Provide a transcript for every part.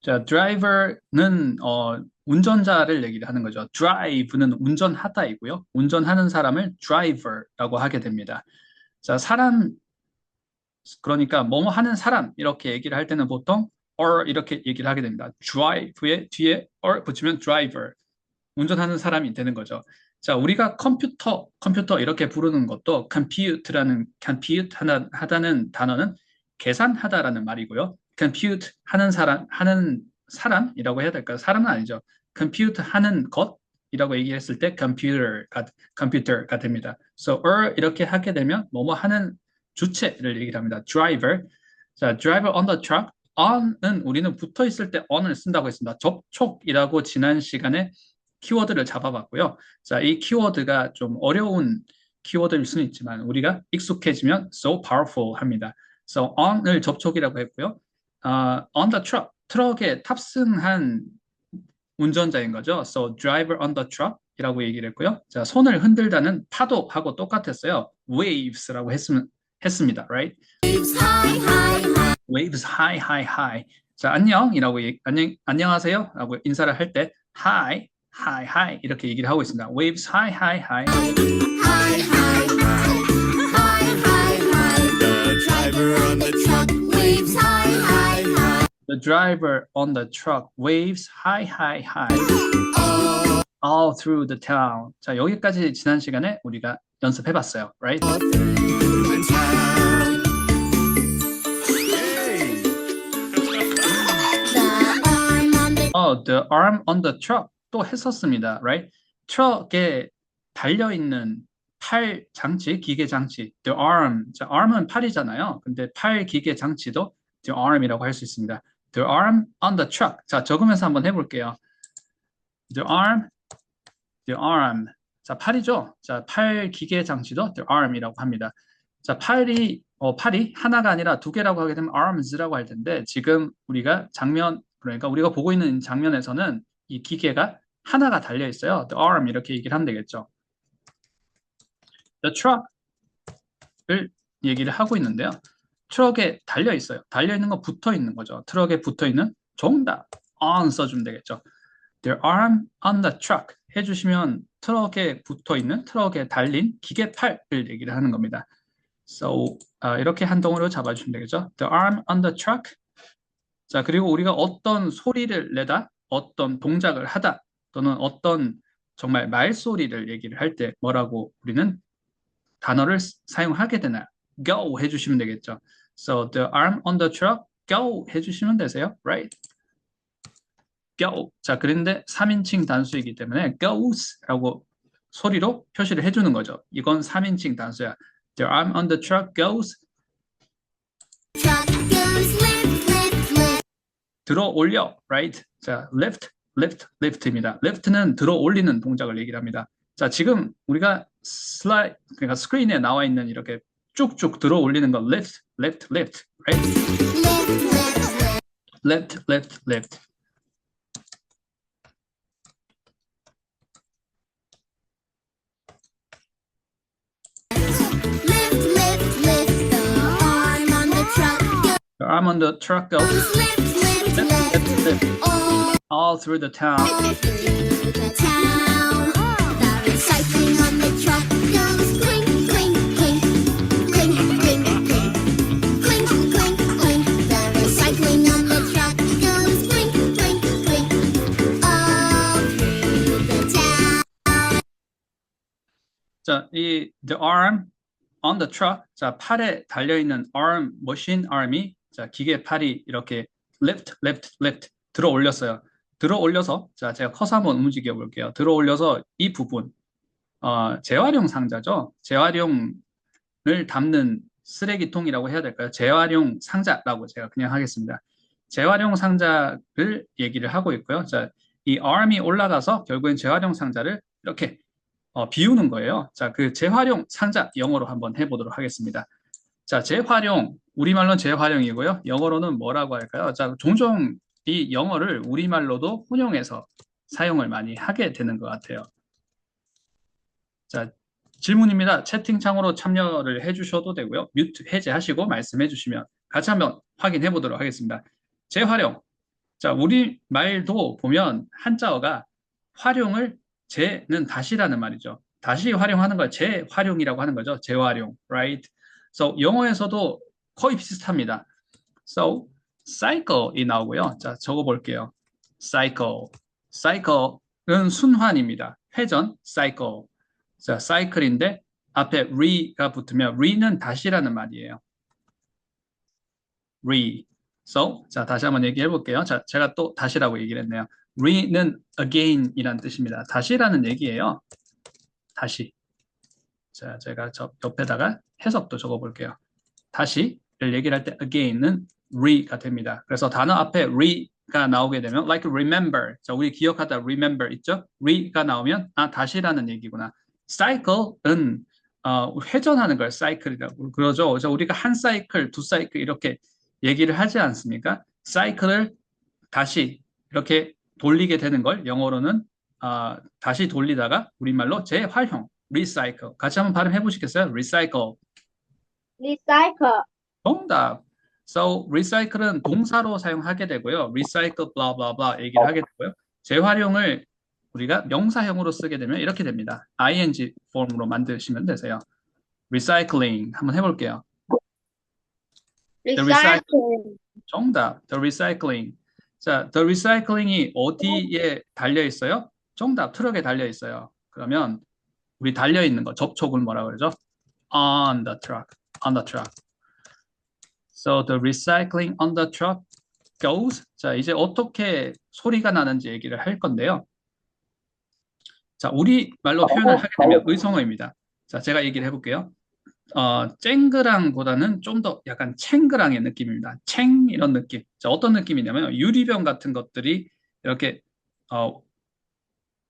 자, driver는 운전자를 얘기를 하는 거죠. drive는 운전하다이고요. 운전하는 사람을 driver라고 하게 됩니다. 자, 사람 그러니까 뭐뭐 하는 사람 이렇게 얘기를 할 때는 보통 or 이렇게 얘기를 하게 됩니다. drive의 뒤에 or 붙이면 driver, 운전하는 사람이 되는 거죠. 자, 우리가 컴퓨터 이렇게 부르는 것도 compute 하다는 단어는 계산하다라는 말이고요. compute 하는 사람이라고 해야 될까요? 사람은 아니죠. compute 하는 것이라고 얘기했을 때 computer가 됩니다. So 이렇게 하게 되면 뭐뭐 하는 주체를 얘기를 합니다. driver. 자, driver on the truck. on은 우리는 붙어 있을 때 on을 쓴다고 했습니다. 접촉이라고 지난 시간에 키워드를 잡아봤고요. 자, 이 키워드가 좀 어려운 키워드일 수는 있지만 우리가 익숙해지면 so powerful 합니다. So on을 접촉이라고 했고요. On the truck, 트럭에 탑승한 운전자인 거죠. So driver on the truck 이라고 얘기를 했고요. 자, 손을 흔들다는 파도하고 똑같았어요. waves라고 했습니다. Right? waves high, high, high. 자, 안녕이라고 안녕하세요 라고 인사를 할 때 hi, hi, hi 이렇게 얘기를 하고 있습니다. waves high, high, high. Hi, hi, hi. Hi, hi, hi. The driver on the truck waves hi, hi, hi. The driver on the truck waves hi, hi, hi. All all through the town. 자, 여기까지 지난 시간에 우리가 연습해봤어요. Right? through the town. The arm on the truck 또 했었습니다. Right? 트럭에 달려있는 팔 장치, 기계 장치. The arm. 자, arm은 팔이잖아요. 근데 팔 기계 장치도 the arm이라고 할 수 있습니다. The arm on the truck. 자, 적으면서 한번 해볼게요. The arm, the arm. 자, 팔이죠. 자, 팔 기계 장치도 the arm이라고 합니다. 자, 팔이 하나가 아니라 두 개라고 하게 되면 arms라고 할 텐데 지금 우리가 그러니까 우리가 보고 있는 장면에서는 이 기계가 하나가 달려 있어요. The arm 이렇게 얘기를 하면 되겠죠. The truck을 얘기를 하고 있는데요. 트럭에 달려 있어요. 달려 있는 거 붙어 있는 거죠. 트럭에 붙어 있는 정답 on 써주면 되겠죠. The arm on the truck 해주시면 트럭에 붙어 있는 트럭에 달린 기계 팔을 얘기를 하는 겁니다. So 이렇게 한 덩어리로 잡아주시면 되겠죠. The arm on the truck. 자, 그리고 우리가 어떤 소리를 내다, 어떤 동작을 하다, 또는 어떤 정말 말소리를 얘기를 할 때 뭐라고 우리는 단어를 사용하게 되나? Go 해주시면 되겠죠. So the arm on the truck, go 해주시면 되세요. Right? Go. 자, 그런데 3인칭 단수이기 때문에 goes라고 소리로 표시를 해주는 거죠. 이건 3인칭 단수야. The arm on the truck goes. Truck goes lift, lift, lift. 들어 올려. Right? 자, lift, lift, lift입니다. lift는 들어 올리는 동작을 얘기를 합니다. 자, 지금 우리가 그러니까 스크린에 나와 있는 이렇게 쭉쭉 들어 올리는 거 lift, lift, lift. Right? Lift, lift, lift. Lift, lift, lift. Lift, lift, lift. The arm on the truck The arm on the truck goes goes lift, lift, lift, lift, lift. lift. All all through the town. through the town. The recycling on the truck goes clink, clink, clink. Clink, clink, clink. Clink, clink, clink. The recycling on the truck goes clink, clink, clink. All through the town. 자, 이 the arm on the truck. 자, 팔에 달려 있는 arm, 머신 arm이 자, 기계 팔이 이렇게 lift, lift, lift 들어 올렸어요. 들어 올려서 자, 제가 커서 한번 움직여 볼게요. 들어 올려서 이 부분 재활용 상자죠. 재활용을 담는 쓰레기통이라고 해야 될까요? 재활용 상자라고 제가 그냥 하겠습니다. 재활용 상자를 얘기를 하고 있고요. 자, 이 arm이 올라가서 결국엔 재활용 상자를 이렇게 비우는 거예요. 자, 그 재활용 상자 영어로 한번 해보도록 하겠습니다. 자, 재활용, 우리말로는 재활용이고요. 영어로는 뭐라고 할까요? 자, 종종 이 영어를 우리말로도 혼용해서 사용을 많이 하게 되는 것 같아요. 자, 질문입니다. 채팅창으로 참여를 해주셔도 되고요. 뮤트 해제하시고 말씀해 주시면 같이 한번 확인해 보도록 하겠습니다. 재활용. 자, 우리 말도 보면 한자어가 활용을 재는 다시라는 말이죠. 다시 활용하는 걸 재활용이라고 하는 거죠. 재활용, right? So 영어에서도 거의 비슷합니다. So cycle이 나오고요. 자, 적어볼게요. cycle, cycle은 순환입니다. 회전, cycle. 자, cycle인데 앞에 re가 붙으면 re는 다시라는 말이에요. re. So, 자, 다시 한번 얘기해 볼게요. 자, 제가 또 다시라고 얘기를 했네요. re는 again이란 뜻입니다. 다시라는 얘기예요. 다시. 자, 제가 저 옆에다가 해석도 적어 볼게요. 다시를 얘기를 할 때 again은 re가 됩니다. 그래서 단어 앞에 re가 나오게 되면 like remember. 자, 우리 기억하다 remember 있죠? re가 나오면 아, 다시라는 얘기구나. cycle은 회전하는 걸 cycle이라고 그러죠. 그래서 우리가 한 사이클, 두 사이클 이렇게 얘기를 하지 않습니까? 사이클을 다시 이렇게 돌리게 되는 걸 영어로는 다시 돌리다가 우리말로 재활용, recycle. 같이 한번 발음해 보시겠어요? recycle. recycle, 정답. So, recycle은 동사로 사용하게 되고요. recycle, blah, blah, blah 얘기를 하게 되고요. 재활용을 우리가 명사형으로 쓰게 되면 이렇게 됩니다. ing 폼으로 만드시면 되세요. recycling 한번 해볼게요. recycling, 정답. The recycling. 자, the recycling이 어디에 달려 있어요? 정답. 트럭에 달려 있어요. 그러면 우리 달려 있는 거 접촉을 뭐라 그러죠? On the truck. On the truck. So the recycling on the truck goes. 자, 이제 어떻게 소리가 나는지 얘기를 할 건데요. 자, 우리 말로 표현을 하게 되면 의성어입니다. 자, 제가 얘기를 해볼게요. 쨍그랑보다는 좀 더 약간 챙그랑의 느낌입니다. 챙 이런 느낌. 자, 어떤 느낌이냐면 유리병 같은 것들이 이렇게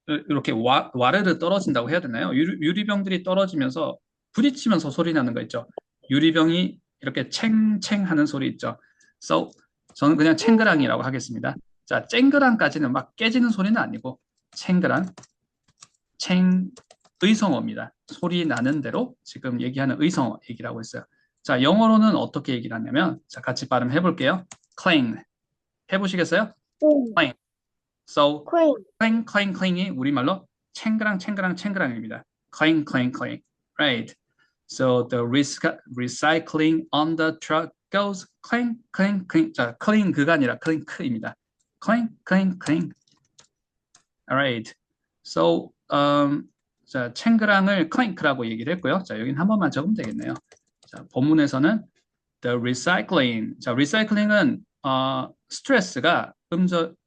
이렇게 와르르 떨어진다고 해야 되나요? 유리병들이 떨어지면서 부딪히면서 소리 나는 거 있죠. 유리병이 이렇게 챙챙 하는 소리 있죠. So 저는 그냥 챙그랑이라고 하겠습니다. 자, 쨍그랑까지는 막 깨지는 소리는 아니고 챙그랑, 챙 의성어입니다. 소리 나는 대로 지금 얘기하는 의성어 얘기라고 했어요. 자, 영어로는 어떻게 얘기를 하냐면 자, 같이 발음해 볼게요. clang. 해보시겠어요? clang. So clang, clang, clang이 우리말로 챙그랑, 챙그랑, 챙그랑입니다. clang, clang, clang. Right. So the recycling on the truck goes clang, clang, clang. 자, clang가 아니라 clang입니다. clang, clang, clang. Alright. So 자, 챙그랑을 clank라고 얘기를 했고요. 자, 여기는 한 번만 적으면 되겠네요. 자, 본문에서는 the recycling. 자, recycling은 스트레스가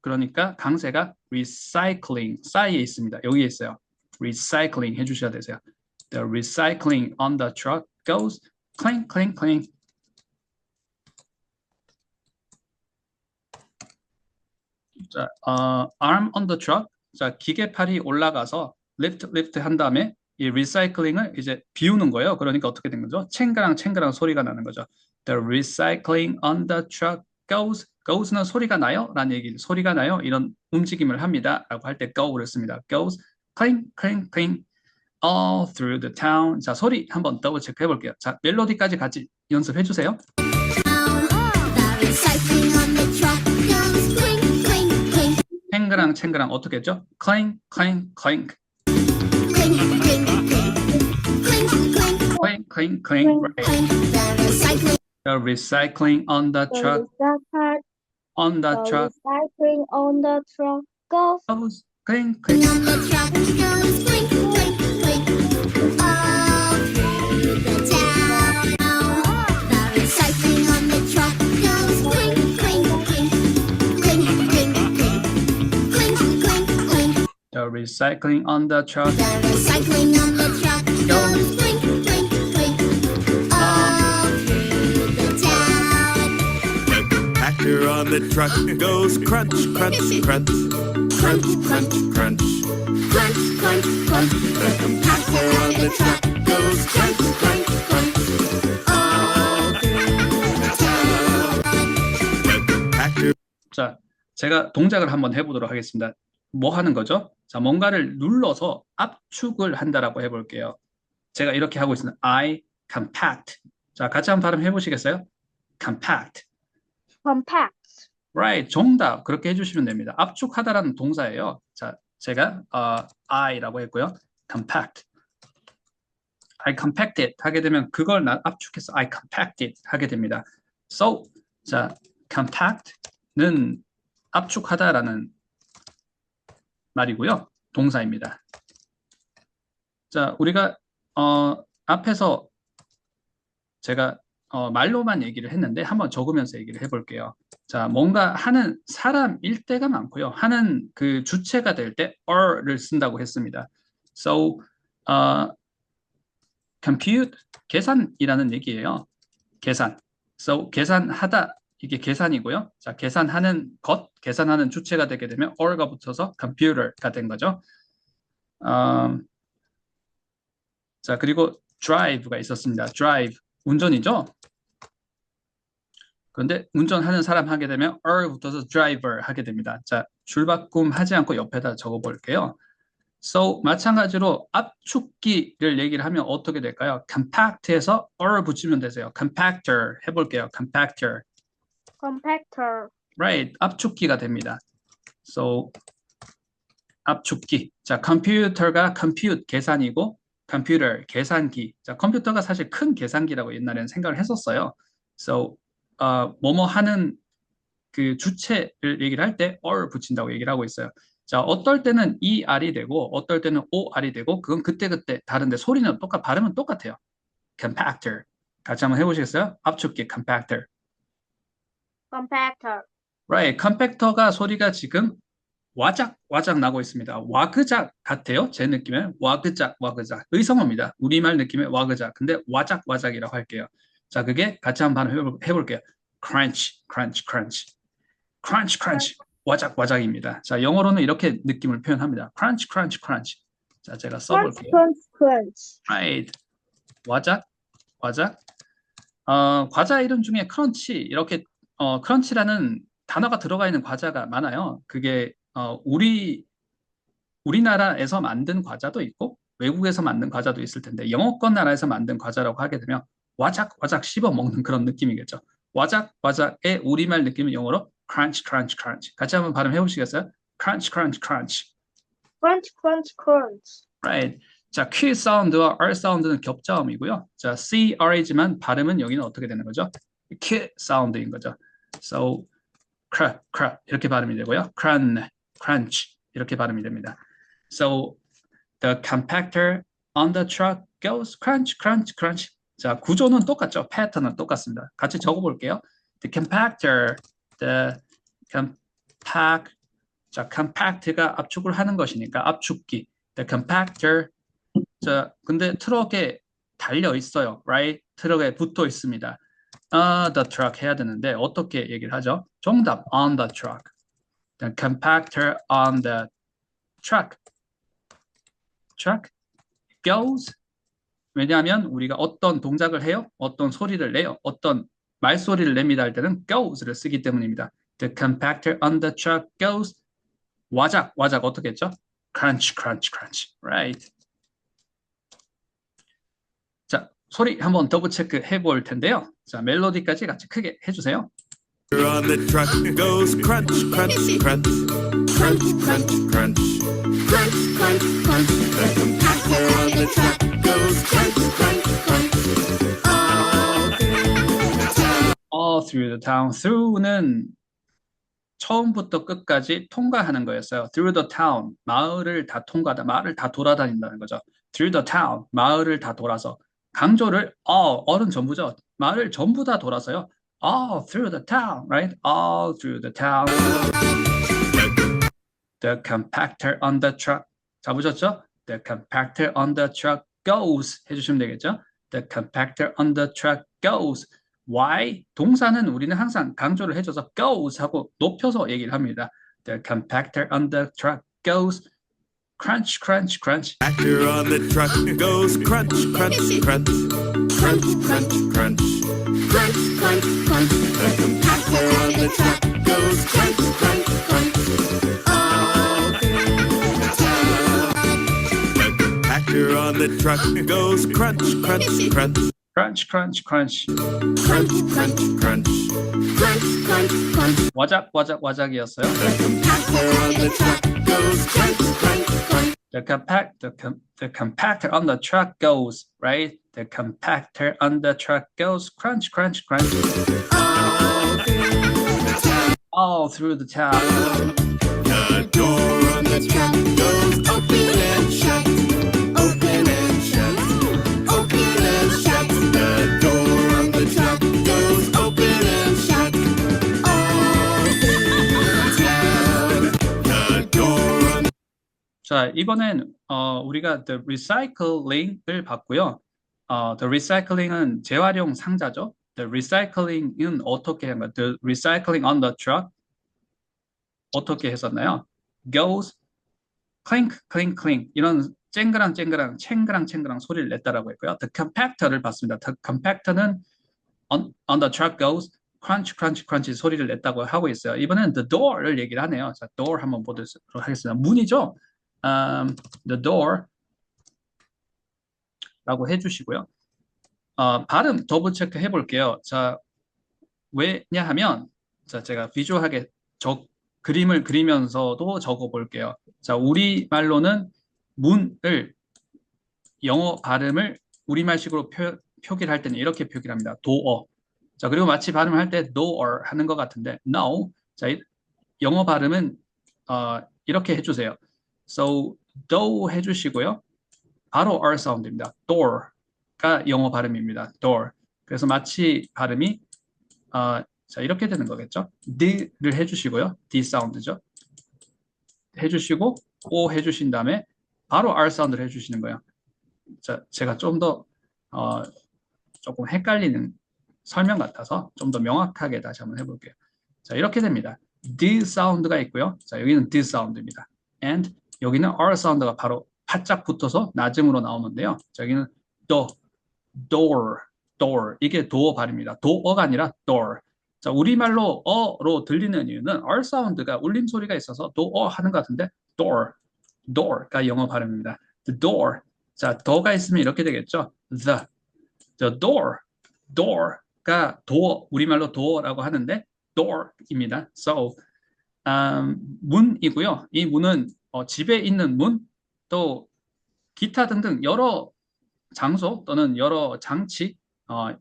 그러니까 강세가 recycling 사이에 있습니다. 여기에 있어요. recycling 해주셔야 되세요. The recycling on the truck goes clank, clank, clank. 자, arm on the truck. 자, 기계팔이 올라가서 lift 한 다음에 이 리사이클링을 이제 비우는 거예요. 그러니까 어떻게 된 거죠? 챙그랑 챙그랑 소리가 나는 거죠. The recycling on the truck goes는 소리가 나요? 라는 얘기, 소리가 나요? 이런 움직임을 합니다. 라고 할 때 go를 씁니다. goes clang, clang, clang all through the town. 자, 소리 한번 더블 체크 해볼게요. 자, 멜로디까지 같이 연습해 주세요. The recycling on the truck goes clink, clink, clink, 챙그랑 챙그랑 어떻게 했죠? clang, clang, clang, clink, clink, clink, clink, clang, clang, clang. Right. clink. The recycling The recycling on the truck, on the truck recycling on the truck goes goes clang, clang. on the truck goes clink, clink, clink, all through the town. The recycling on the truck goes clink, clink, clink, clink, clink, clink, clink, clink, clink. The recycling on the truck The recycling on the truck goes clink, clink, clink, all through the town. The compactor on the truck goes crunch, crunch, crunch, crunch, crunch, crunch. Crunch, crunch, crunch. The compactor on the truck goes crunch, crunch, crunch. All through the town. The compactor 자, 제가 동작을 한번 해보도록 하겠습니다. 뭐 하는 거죠? 자, 뭔가를 눌러서 압축을 한다라고 해볼게요. 제가 이렇게 하고 있습니다. I compact. 자, 같이 한번 발음해 보시겠어요? compact. compact, Right, 정답. 그렇게 해주시면 됩니다. 압축하다라는 동사예요. 자, 제가 I라고 했고요. Compact. I compacted 하게 되면 그걸 압축해서 I compacted 하게 됩니다. So, 자, compact는 압축하다라는 말이고요. 동사입니다. 자, 우리가 앞에서 제가 말로만 얘기를 했는데 한번 적으면서 얘기를 해볼게요. 자, 뭔가 하는 사람일 때가 많고요. 하는 그 주체가 될 때 are를 쓴다고 했습니다. So, compute, 계산이라는 얘기예요. 계산. So, 계산하다, 이게 계산이고요. 자, 계산하는 것, 계산하는 주체가 되게 되면 or가 붙어서 computer가 된 거죠. 자, 그리고 drive가 있었습니다. drive, 운전이죠. 그런데 운전하는 사람 하게 되면 er 붙어서 driver 하게 됩니다. 자, 줄바꿈 하지 않고 옆에다 적어볼게요. So, 마찬가지로 압축기를 얘기를 하면 어떻게 될까요? compact에서 er 붙이면 되세요. compactor 해볼게요. compactor. compactor, Right, 압축기가 됩니다. So, 압축기. 자, 컴퓨터가 compute, 계산이고 computer, 계산기. 자, 컴퓨터가 사실 큰 계산기라고 옛날에는 생각을 했었어요. So, 뭐뭐 하는 그 주체를 얘기를 할 때 or 붙인다고 얘기를 하고 있어요. 자, 어떨 때는 ER이 되고 어떨 때는 OR이 되고 그건 그때그때 다른데 소리는 발음은 똑같아요. compactor. 같이 한번 해보시겠어요? 압축기 compactor. compactor, Right, 컴팩터가 소리가 지금 와작 나고 있습니다. 와그작 같아요. 제 느낌에 와그작. 의성어입니다. 우리말 느낌의 와그작. 근데 와작이라고 할게요. 자, 그게 같이 한번 해볼게요. crunch. 와작입니다. 자, 영어로는 이렇게 느낌을 표현합니다. crunch. 자, 제가 써볼게요. crunch, Right, 와작. 과자 이름 중에 크런치, 이렇게 크런치라는 단어가 들어가 있는 과자가 많아요. 그게 우리나라에서 만든 과자도 있고 외국에서 만든 과자도 있을 텐데 영어권 나라에서 만든 과자라고 하게 되면 와작 씹어 먹는 그런 느낌이겠죠. 와작의 우리말 느낌은 영어로 crunch. 같이 한번 발음해 보시겠어요? crunch. crunch. Right. 자, Q 사운드와 R 사운드는 겹자음이고요. 자, CR이지만 발음은 여기는 어떻게 되는 거죠? Q 사운드인 거죠. So, cr 이렇게 발음이 되고요. crunch 이렇게 발음이 됩니다. So, the compactor on the truck goes crunch. 자, 구조는 똑같죠. 패턴은 똑같습니다. 같이 적어볼게요. The compactor, 자, compact가 압축을 하는 것이니까 압축기. The compactor. 자, 근데 트럭에 달려 있어요. Right? 트럭에 붙어 있습니다. The truck 해야 되는데 어떻게 얘기를 하죠? 정답, on the truck. The compactor on the truck goes. 왜냐하면 우리가 어떤 동작을 해요? 어떤 소리를 내요? 어떤 말소리를 냅니다 할 때는 goes를 쓰기 때문입니다. The compactor on the truck goes. 와작 어떻게 했죠? crunch. Right. 자, 소리 한번 더블 체크 해볼 텐데요. 자, 멜로디까지 같이 크게 해주세요. On the truck goes crunch. The compactor on the truck goes crunch. All through the town. Through는 처음부터 끝까지 통과하는 거였어요. Through the town, 마을을 다 통과하다, 마을을 다 돌아다닌다는 거죠. Through the town, 마을을 다 돌아서. 강조를 all은 전부죠. 마을을 전부 다 돌아서요. All through the town, right? All through the town. The compactor on the truck. 잡으셨죠? The compactor on the truck goes 해주시면 되겠죠? The compactor on the truck goes. Why? 동사는 우리는 항상 강조를 해줘서 goes 하고 높여서 얘기를 합니다. The compactor on the truck goes crunch. Compactor on the truck goes crunch. The compactor on the truck goes crunch. The compactor on the truck goes crunch. Crunch. Crunch. crunch, crunch, crunch. 와작 와작 와작이었어요. The compactor on the truck goes crunch, crunch, crunch. The compactor on the truck goes, right? The compactor on the truck goes crunch, crunch, crunch. All through the town. All through the town. The door on the truck goes open and shut, open and shut, open and shut. The door on the truck goes open and shut, all through the town. The door on 자, 이번엔 우리가 the recycling을 봤고요. the recycling은 재활용 상자죠. the recycling은 어떻게 한가? the recycling on the truck 어떻게 했었나요? goes clink, clink, clink 이런 쨍그랑 쨍그랑 챙그랑 챙그랑 소리를 냈다라고 했고요. the compactor를 봤습니다. the compactor는 on the truck goes crunch, crunch, crunch 소리를 냈다고 하고 있어요. 이번엔 the door를 얘기를 하네요. 자, door 한번 보도록 하겠습니다. 문이죠. The door 라고 해주시고요. 발음 더블 체크 해볼게요. 자, 왜냐하면 자, 제가 비주얼하게 그림을 그리면서도 적어볼게요. 자, 우리말로는 문을 영어 발음을 우리말식으로 표기를 할 때는 이렇게 표기를 합니다. door. 자, 그리고 마치 발음을 할 때 door 하는 것 같은데 no. 자, 영어 발음은 이렇게 해주세요. So, do 해주시고요. 바로 R 사운드입니다. door가 영어 발음입니다. door. 그래서 마치 발음이 자, 이렇게 되는 거겠죠. D를 해주시고요. D 사운드죠. 해주시고 O 해주신 다음에 바로 R 사운드를 해주시는 거예요. 자, 제가 좀 더 조금 헷갈리는 설명 같아서 좀 더 명확하게 다시 한번 해볼게요. 자, 이렇게 됩니다. D 사운드가 있고요. 자, 여기는 D 사운드입니다. And 여기는 R 사운드가 바로 바짝 붙어서 낮음으로 나오는데요. 자, 여기는 door 이게 도어 발음입니다. 도어가 아니라 door. 자, 우리말로 어로 들리는 이유는 R 사운드가 울림 소리가 있어서 도어 하는 것 같은데 door가 영어 발음입니다. The door. 자, 더가 있으면 이렇게 되겠죠. The door가 도어, 우리말로 도어라고 하는데 door입니다. So 문이고요. 이 문은 집에 있는 문, 또 기타 등등 여러 장소 또는 여러 장치,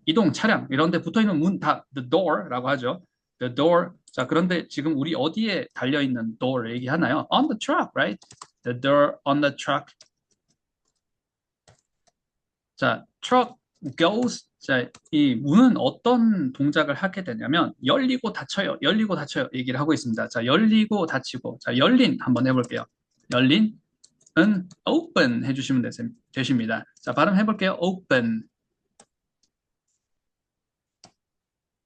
이동 차량 이런 데 붙어있는 문 다 the door라고 하죠. The door. 자, 그런데 지금 우리 어디에 달려있는 door를 얘기하나요? On the truck, right? The door on the truck. 자, truck goes. 자, 이 문은 어떤 동작을 하게 되냐면 열리고 닫혀요. 열리고 닫혀요. 얘기를 하고 있습니다. 자, 열리고 닫히고. 자, 열린 한번 해볼게요. 열린은 open 해주시면 되십니다. 자, 발음 해볼게요. open.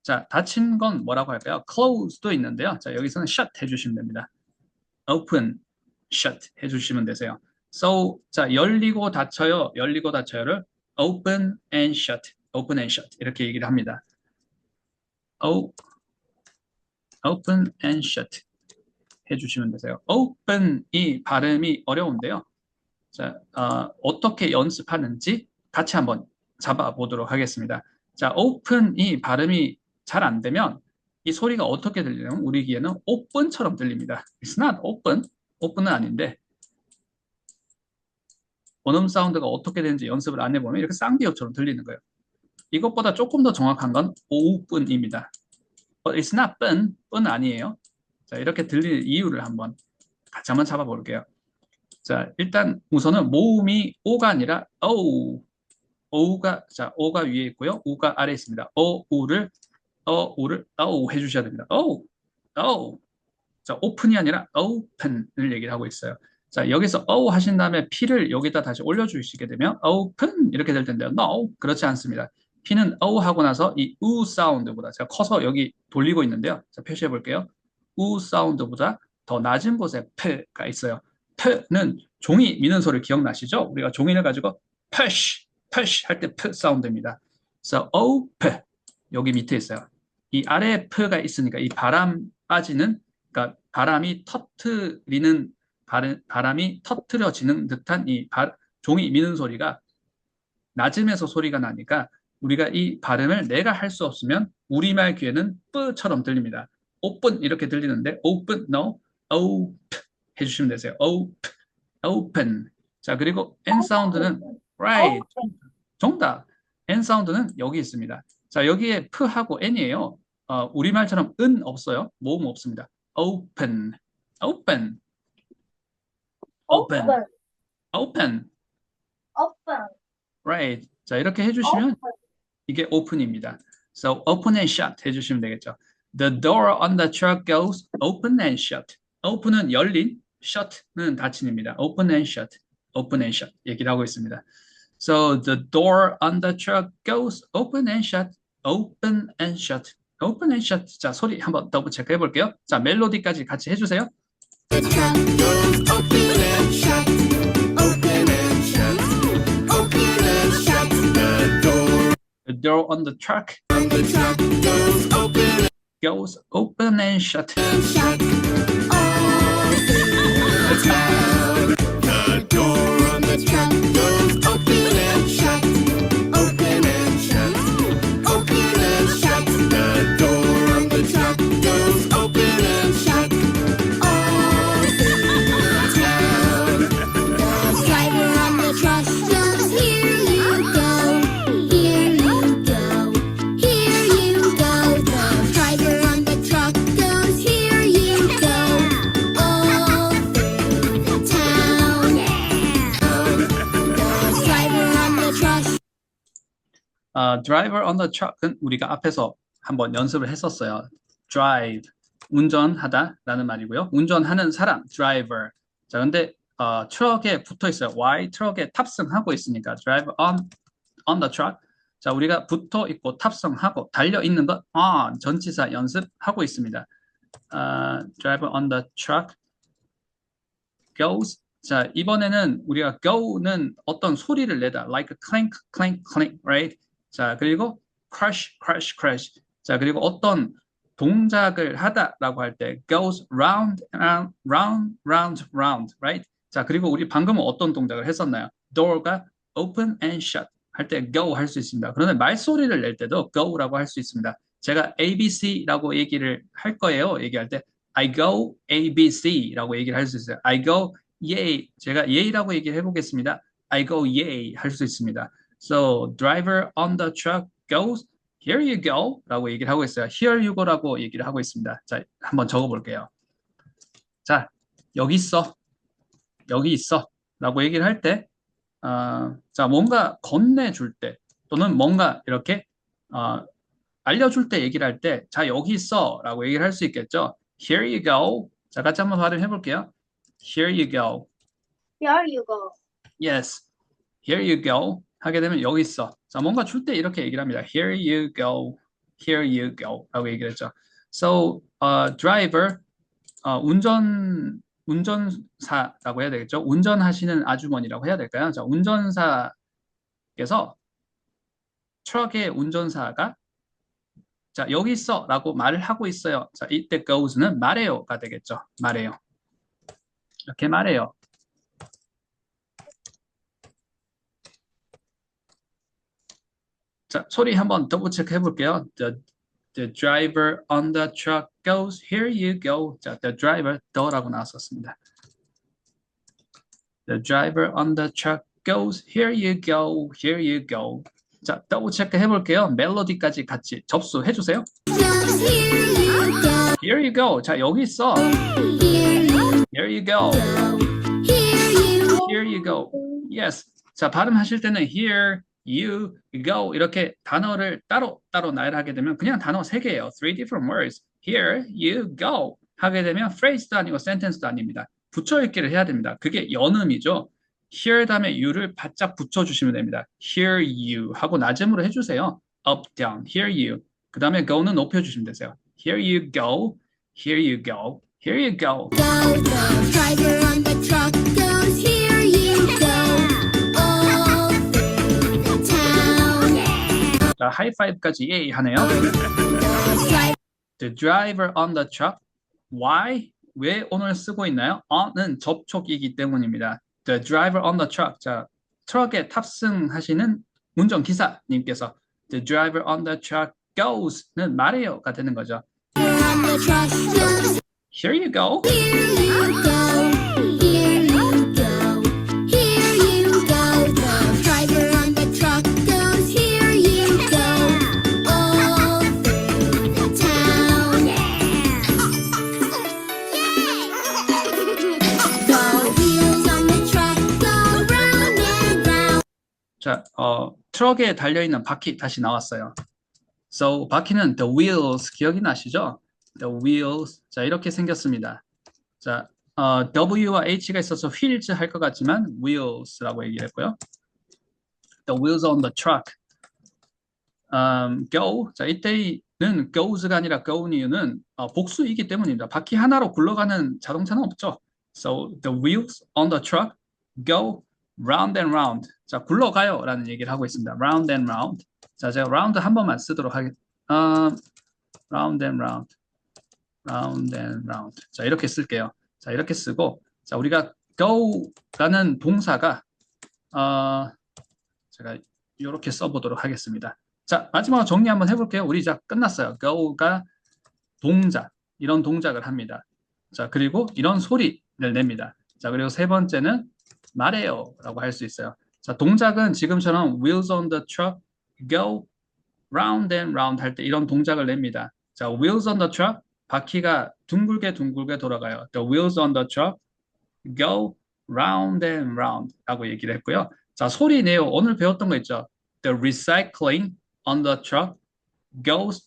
자, 닫힌 건 뭐라고 할까요? close도 있는데요. 자, 여기서는 shut 해주시면 됩니다. open, shut 해주시면 되세요. So, 자, 열리고 닫혀요. 열리고 닫혀요를 open and shut, open and shut 이렇게 얘기를 합니다. open and shut 해주시면 되세요. open 이 발음이 어려운데요. 자, 어떻게 연습하는지 같이 한번 잡아보도록 하겠습니다. 자, open 이 발음이 잘 안 되면 이 소리가 어떻게 들리냐면 우리 귀에는 open처럼 들립니다. It's not open. open은 아닌데 원음 사운드가 어떻게 되는지 연습을 안 해보면 이렇게 쌍디오처럼 들리는 거예요. 이것보다 조금 더 정확한 건 오픈입니다. But it's not 쁜, 쁜 아니에요. 자, 이렇게 들리는 이유를 같이 한번 잡아볼게요. 자, 일단 우선은 모음이 오가 아니라 오우가, 자, 오가 위에 있고요. 우가 아래에 있습니다. 어우를 해주셔야 됩니다. 자, 오픈이 아니라 open을 얘기를 하고 있어요. 자, 여기서 하신 다음에 P를 여기다 다시 올려주시게 되면 open 이렇게 될 텐데요. No, 그렇지 않습니다. P는 하고 나서 이 우 사운드보다 제가 커서 여기 돌리고 있는데요. 자, 표시해 볼게요. 우 사운드보다 더 낮은 곳에 P가 있어요. P는 종이 미는 소리 기억나시죠? 우리가 종이를 가지고 push 할 때 P 사운드입니다. So, P 여기 밑에 있어요. 이 아래에 P가 있으니까 이 바람 빠지는, 그러니까 바람이 터트려지는 듯한 이 종이 미는 소리가 낮음에서 소리가 나니까 우리가 이 발음을 내가 할 수 없으면 우리말 귀에는 뿌처럼 들립니다. open 이렇게 들리는데 open, no, op 해주시면 되세요. open. 자, 그리고 N 사운드는 right. 정답. N 사운드는 여기 있습니다. 자, 여기에 P하고 N이에요. 우리말처럼 은 없어요. 모음 없습니다. open, open, open, open. Open. right. 자, 이렇게 해주시면 이게 open입니다. So open and shut 해주시면 되겠죠. The door on the truck goes open and shut. open은 열린, shut는 닫힌입니다. open and shut, open and shut 얘기를 하고 있습니다. So the door on the truck goes open and shut, open and shut, open and shut. 자, 소리 한번 더블 체크 해볼게요. 자, 멜로디까지 같이 해주세요. The truck goes open and shut, open and shut, open and shut. The door on the truck On the truck goes open and shut. and shut. All through the town. The door on The truck goes open and shut, open and shut, open and shut. the door On the truck goes open and shut. All through the town. The driver on the truck goes, here you go, here you go, here you go. The driver on the truck goes, here you go, all through the town. The driver on the truck. Driver on the truck은 우리가 앞에서 한번 연습을 했었어요. drive, 운전하다라는 말이고요. 운전하는 사람, driver. 자, 근데 트럭에 붙어 있어요. Why? 트럭에 탑승하고 있으니까 drive on the truck. 자, 우리가 붙어 있고 탑승하고 달려 있는 것 on 전치사 연습하고 있습니다. driver on the truck goes. 자, 이번에는 우리가 go는 어떤 소리를 내다, like clank, clank, clank, right? 자, 그리고 crash, crash, crash. 자, 그리고 어떤 동작을 하다라고 할 때 goes round, round, round, round, round, right? 자, 그리고 우리 방금은 어떤 동작을 했었나요? door가 open and shut 할 때 go 할 수 있습니다. 그런데 말소리를 낼 때도 go라고 할 수 있습니다. 제가 ABC라고 얘기를 할 거예요. 얘기할 때 I go ABC라고 얘기를 할 수 있어요. I go yay. 제가 yay라고 얘기를 해보겠습니다. I go yay 할 수 있습니다. So driver on the truck goes here you go 라고 얘기를 하고 있어요. Here you go 라고 얘기를 하고 있습니다. 자, 한번 적어볼게요. 자, 여기 있어. 여기 있어. 라고 얘기를 할 때, 자, 뭔가 건네줄 때, 또는 뭔가 이렇게, 알려줄 때 얘기를 할 때, 자, 여기 있어. 라고 얘기를 할 수 있겠죠. Here you go. 자, 같이 한번 발음해 볼게요. Here you go. Here you go. Yes. Here you go. 하게 되면 여기 있어. 자, 뭔가 줄 때 이렇게 얘기를 합니다. Here you go. Here you go. 라고 얘기를 했죠. So, driver, 운전사라고 해야 되겠죠. 운전하시는 아주머니라고 해야 될까요? 자, 운전사께서 트럭의 운전사가 자, 여기 있어 라고 말을 하고 있어요. 자, 이때 goes는 말해요가 되겠죠. 말해요. 이렇게 말해요. 자, 소리 한번 더블 체크 해볼게요. The driver on the truck goes, here you go. 자, the driver, the라고 나왔었습니다. The driver on the truck goes, here you go, here you go. 자, 더블 체크 해볼게요. 멜로디까지 같이 접수해 주세요. Just here you go, Here you go. 자, 여기 있어. here you Here you go. go, here you Here you go. Yes. 자, 발음하실 때는 here, you, go 이렇게 단어를 따로 나열하게 되면 그냥 단어 3개예요. Three different words. Here, you, go 하게 되면 phrase도 아니고 sentence도 아닙니다. 붙여 읽기를 해야 됩니다. 그게 연음이죠. Here 다음에 you를 바짝 붙여주시면 됩니다. Here you 하고 낮음으로 해주세요. Up, down. Here you. 그 다음에 go는 높여주시면 되세요. Here you go. Here you go. Here you go. go. The driver on the truck goes, here you go, all through the town. 자, 하이파이브까지 예이 하네요. The driver The driver on the truck. Why? 왜 오늘 쓰고 있나요? on은 접촉이기 때문입니다. The driver on the truck. 자, 트럭에 탑승하시는 운전기사님께서 The driver on the truck goes는 말해요가 되는 거죠. on the truck goes. Here you go. Here you go. Here you go. Here you go. The driver on the truck goes. Here you go. All through the town. The wheels on the truck go round and round. 자, 트럭에 달려있는 바퀴 다시 나왔어요. So, 바퀴는 the wheels 기억이 나시죠? The wheels. 자, 이렇게 생겼습니다. 자, W와 H가 있어서 wheels 할 것 같지만 wheels라고 얘기를 했고요. The wheels on the truck. Go. 자, 이때는 goes가 아니라 go는 이유는 복수이기 때문입니다. 바퀴 하나로 굴러가는 자동차는 없죠. So, the wheels on the truck go round and round. 자, 굴러가요 라는 얘기를 하고 있습니다. round and round. 자, 제가 round 한 번만 쓰도록 하겠습니다. round and round. round and round. 자, 이렇게 쓸게요. 자, 이렇게 쓰고, 자, 우리가 go라는 동사가, 제가 이렇게 써보도록 하겠습니다. 자, 마지막으로 정리 한번 해볼게요. 우리 이제 끝났어요. go가 동작, 이런 동작을 합니다. 자, 그리고 이런 소리를 냅니다. 자, 그리고 세 번째는 말해요 라고 할 수 있어요. 자, 동작은 지금처럼 wheels on the truck go round and round 할 때 이런 동작을 냅니다. 자, wheels on the truck 바퀴가 둥글게 돌아가요. The wheels on the truck go round and round 라고 얘기를 했고요. 자, 소리 내요. 오늘 배웠던 거 있죠? The recycling on the truck goes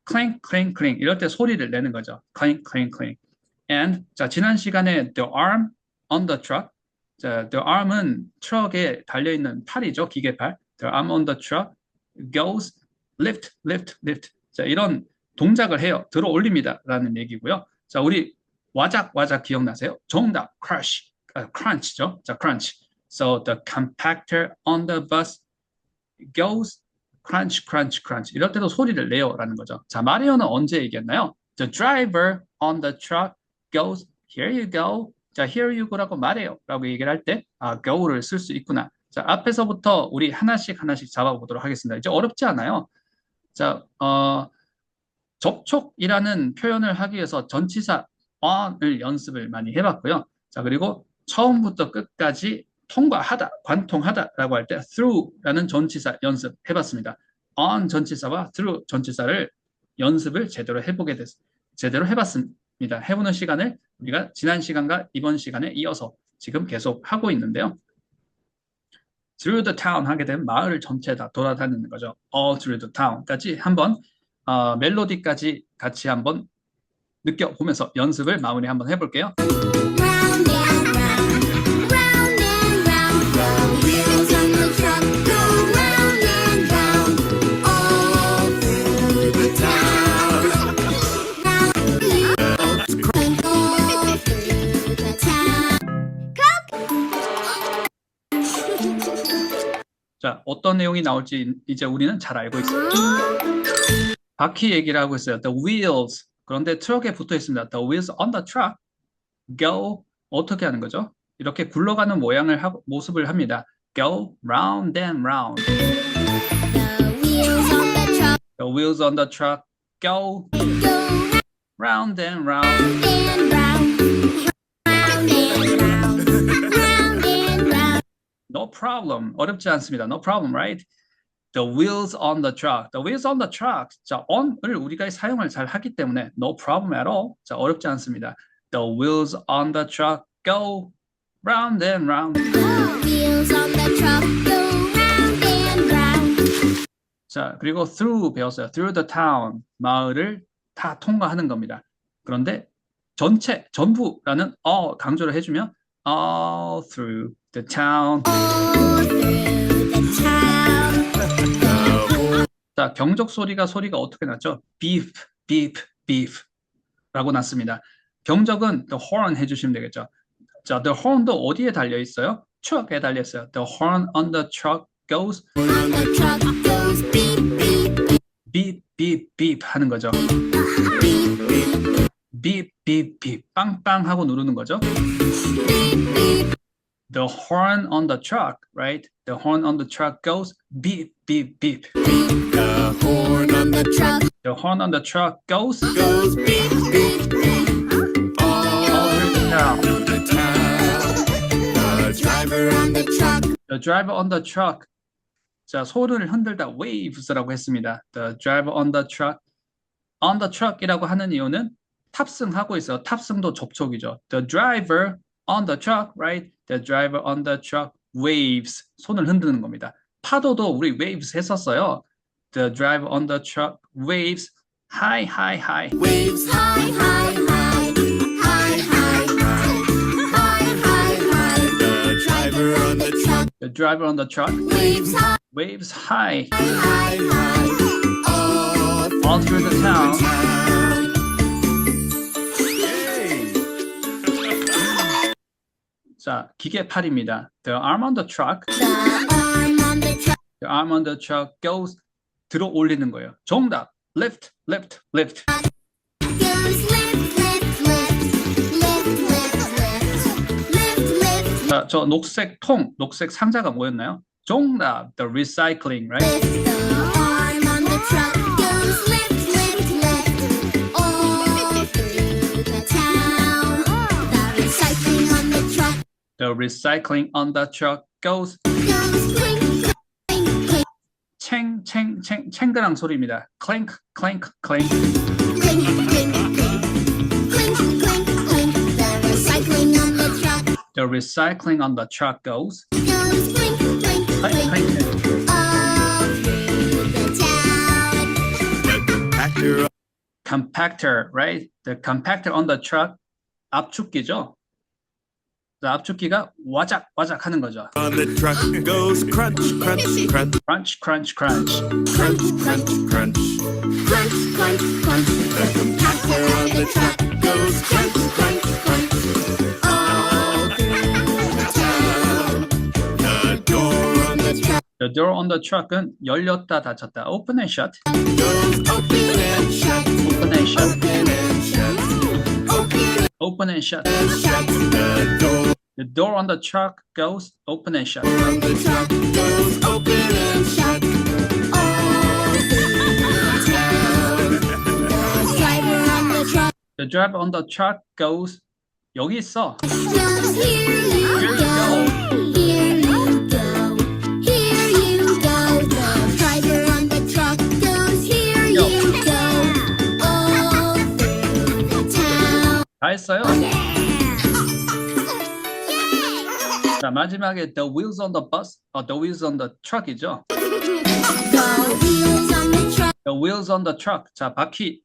clink, clink, clink. 이럴 때 소리를 내는 거죠. clink, clink, clink. And 자, 지난 시간에 the arm on the truck. 자, the arm은 트럭에 달려있는 팔이죠. 기계팔. The arm on the truck goes lift, lift, lift. 자, 이런 동작을 해요. 들어 올립니다. 라는 얘기고요. 자, 우리 와작 기억나세요? 정답, crush, crunch죠. 자, crunch. So the compactor on the bus goes crunch, crunch, crunch. 이럴 때도 소리를 내요. 라는 거죠. 자, 말해요는 언제 얘기했나요? The driver on the truck goes, here you go. 자, here you go라고 말해요. 라고 얘기를 할 때, go를 쓸 수 있구나. 자, 앞에서부터 우리 하나씩 잡아보도록 하겠습니다. 이제 어렵지 않아요. 자, 접촉이라는 표현을 하기 위해서 전치사 on을 연습을 많이 해봤고요. 자, 그리고 처음부터 끝까지 통과하다, 관통하다라고 할 때 through라는 전치사 연습해봤습니다. on 전치사와 through 전치사를 연습을 제대로 해봤습니다. 해보는 시간을 우리가 지난 시간과 이번 시간에 이어서 지금 계속 하고 있는데요. through the town 하게 되면 마을을 전체 다 돌아다니는 거죠. all through the town까지 한번 멜로디까지 같이 한번 느껴보면서 연습을 마무리 한번 해볼게요. Round and round, round and round. The wheels on the truck go round and round. All through the town. Round you and all through the town. 자, 어떤 내용이 나올지 이제 우리는 잘 알고 있어요. 바퀴 얘기를 하고 있어요. The wheels. 그런데 트럭에 붙어 있습니다. The wheels on the truck go. 어떻게 하는 거죠? 이렇게 굴러가는 모습을 합니다. Go round and round. The wheels on the truck The wheels on the truck go go round and round. and round. Round and round. Round and round. No problem. 어렵지 않습니다. No problem, right? The wheels on the truck. The wheels on the truck. 자, on을 우리가 사용을 잘 하기 때문에 no problem at all. 자, 어렵지 않습니다. The wheels on the truck go round and round. The wheels on the truck go round and round. 자, 그리고 through 배웠어요. Through the town. 마을을 다 통과하는 겁니다. 그런데 전부라는 강조를 해주면 all through the town. All through the town. 자, 경적 소리가 어떻게 났죠? beep, beep, beep 라고 났습니다. 경적은 the horn 해주시면 되겠죠. 자, the horn도 어디에 달려 있어요? truck에 달려 있어요. The horn on the truck goes On the truck goes beep, beep, beep, beep, beep, beep 하는 거죠. beep, beep, beep, beep, beep 빵빵 하고 누르는 거죠. beep, beep. the horn on the truck, right? The horn on the truck goes beep, beep, beep. The horn on the truck The horn on the truck goes goes beep, beep, beep. All through the town. through the town. The driver on the truck The driver on the truck. 자, 손을 흔들다 waves라고 했습니다. The driver on the truck. On the truck이라고 하는 이유는 탑승하고 있어요. 탑승도 접촉이죠. The driver on the truck, right? The driver on the truck waves. 손을 흔드는 겁니다. 파도도 우리 waves 했었어요. The driver on the truck waves. Hi, hi, hi. waves Hi, hi, hi. Hi, hi, hi. Hi, hi, hi. the driver on the truck The driver on the truck Waves high, waves hi high, high. all through the town. 자, 기계팔입니다. The arm on the truck. The arm on the truck The arm on the truck goes 들어 올리는 거예요. 정답. Lift, lift, lift. goes lift, lift, lift. Lift, lift, lift. Lift, lift, 자, 저 녹색 통, 녹색 상자가 뭐였나요? 정답. The recycling, right? lift. The arm on the truck goes lift, lift, lift. All through the town. The recycling on the truck The recycling on the truck goes goes clink, clink, clink. 챙, 챙, 챙, 챙그랑 소리입니다. Clank, clank, clank. Clink, clink, clink. Clink, clink, clink. The recycling on the truck The recycling on the truck goes goes clink, clink, clank, clink. clank. All through the town. the compactor Compactor, right? The compactor on the truck 압축기죠. 그 압축기가 와작 와작 하는 거죠. on the truck goes crunch, crunch, crunch, Crunch, crunch, crunch. crunch, crunch, crunch. Crunch, crunch, crunch. The compactor on the truck goes crunch, crunch, crunch. All through the town. The door on the truck The door on the truck은 열렸다 닫혔다. Open and shut. goes open and shut, Open and shut. open and shut, Open and shut. shut. The door The door on the truck goes open and shut. on the truck goes open and shut. All through the town. The driver on the truck The driver on the truck goes 여기 있어. goes, here you go. Here you go. Here you go. The driver on the truck goes, here you go. All through the town. 다 했어요? 자, 마지막에 the wheels on the bus, the wheels on the truck이죠. The wheels on the truck The wheels on the truck. 자, 바퀴,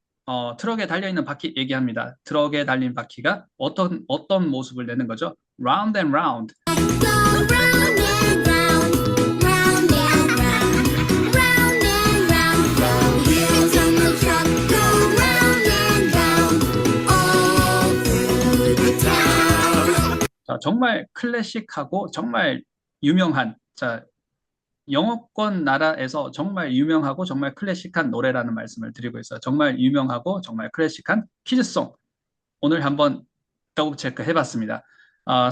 트럭에 달려있는 바퀴 얘기합니다. 트럭에 달린 바퀴가 어떤 모습을 내는 거죠? Round and round. go round and round, round and round, round and round. The wheels on the truck go round and round, all through the town. 자, 정말 클래식하고 정말 유명한, 자, 영어권 나라에서 정말 유명하고 정말 클래식한 노래라는 말씀을 드리고 있어요. 정말 유명하고 정말 클래식한 키즈송. 오늘 한번 더블 체크 해봤습니다.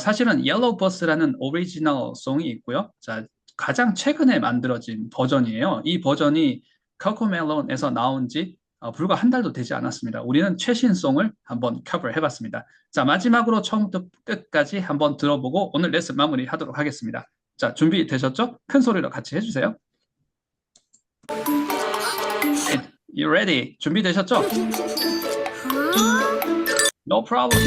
사실은 옐로우 버스라는 오리지널 송이 있고요. 자, 가장 최근에 만들어진 버전이에요. 이 버전이 코코멜론에서 나온 지 불과 한 달도 되지 않았습니다. 우리는 최신송을 한번 커버 해봤습니다. 자, 마지막으로 처음부터 끝까지 한번 들어보고 오늘 레슨 마무리하도록 하겠습니다. 자, 준비되셨죠? 큰 소리로 같이 해주세요. You ready? 준비되셨죠? No problem.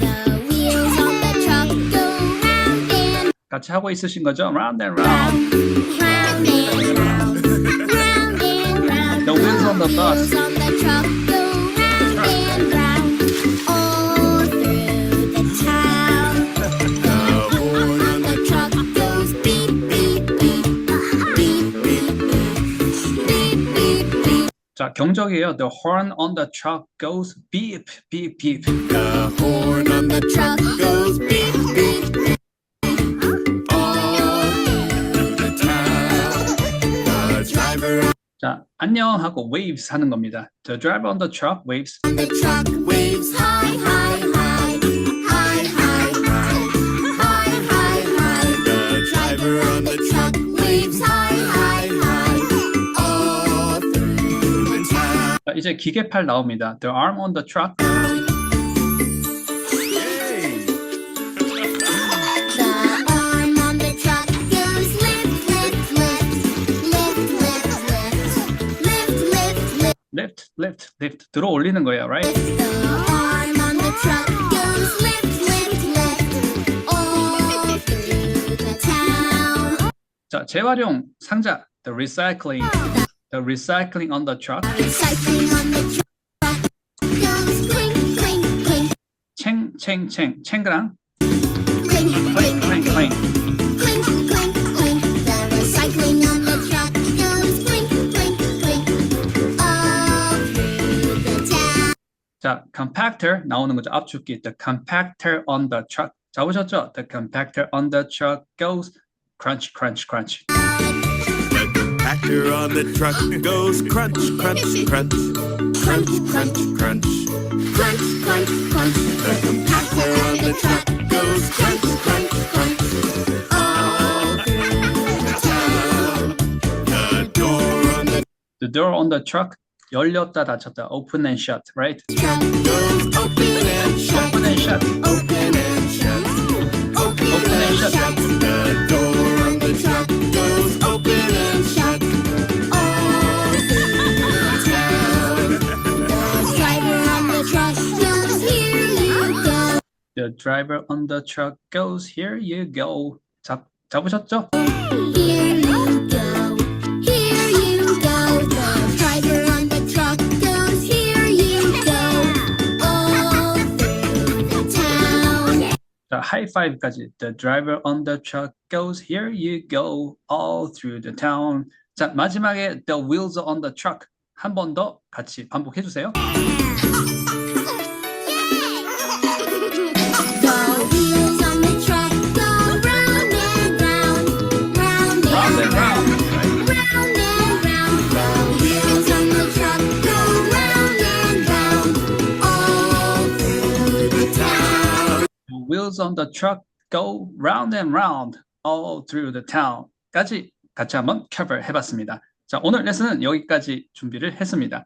The wheels on the truck go round and 같이 하고 있으신 거죠? Round and round. round and round, round and round. The wheels on the bus. Wheels on the truck go round and round, all through the town. The horn on the truck goes beep, beep, beep, beep, beep, beep, beep, beep, beep. 자, 경적이에요. The horn on the truck goes beep, beep, beep. The horn on the truck goes beep, beep, beep. All through the town. The driver 자, 안녕 하고 waves 하는 겁니다. The driver on the truck waves. On the truck waves high, high, high, high, high, high, high, 이제 기계팔 나옵니다. The arm on the truck. The arm on the truck goes lift, lift, lift, lift, lift, lift, lift, lift, Lift, lift, lift. 들어 올리는 거예요, right? The arm on the truck goes lift, lift, lift, all through the town. 자, 재활용 상자. The recycling. The recycling on the truck. Recycling on the truck goes clink, clink, clink, 챙. 챙그랑 clink, clink, clink, clink, clink. clink, clink, clink. The recycling on the truck goes clink, clink, clink, all through the town. 자, compactor 나오는 거죠. 압축기. The compactor on the truck. 잡으셨죠? The compactor on the truck goes crunch, crunch, crunch. The compactor on the truck goes crunch, crunch, crunch. Crunch, crunch, crunch. Crunch, crunch, crunch. The compactor on the truck goes crunch, crunch, crunch. All through the town. The door on the The door on the truck 열렸다 닫혔다. Open and shut, right? Truck goes open and shut. Open and shut. Open and shut. Open and and shut. shut. The door on the truck Goes open and shut. All through the town. The driver on the truck goes, here you go. The driver on the truck goes, here you go. 잡으셨죠? Here you go. Here you go. The driver on the truck goes, here you go. All through the town. 자, 하이파이브까지. The driver on the truck goes, here you go, all through the town. 자, 마지막에 the wheels on the truck. 한 번 더 같이 반복해 주세요. The wheels on the truck go round and round, round Round and and round. round, Right? round and round. The wheels on the truck go round and round, all through the town. The wheels on the truck go round and round, all through the town. 까지 같이 한번 cover 해봤습니다. 자, 오늘 레슨은 여기까지 준비를 했습니다.